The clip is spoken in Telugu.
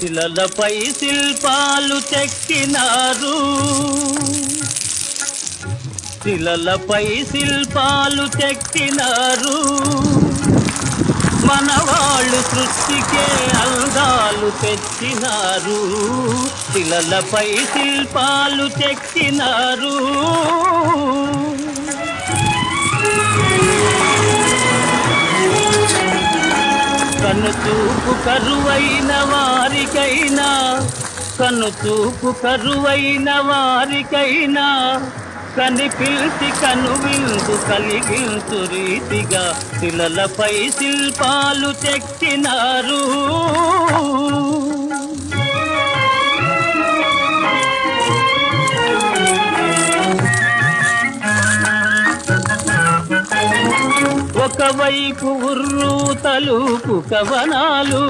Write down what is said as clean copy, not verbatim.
శిలలపై శిల్పాలు చెక్కినారు, శిలలపై శిల్పాలు చెక్కినారు. మనవాళ్ళు సృష్టికే అందాలు తెచ్చినారు, శిలలపై శిల్పాలు చెక్కినారు. కనుచూపు కరువైన వారికైనా, కనుచూపు కరువైన వారికైనా కనిపిల్చి కనువిందు కలిగించు రీతిగా శిలలపై శిల్పాలు చెక్కినారు. ఒకవైపు ఉర్రు తలుపు కవనాలు,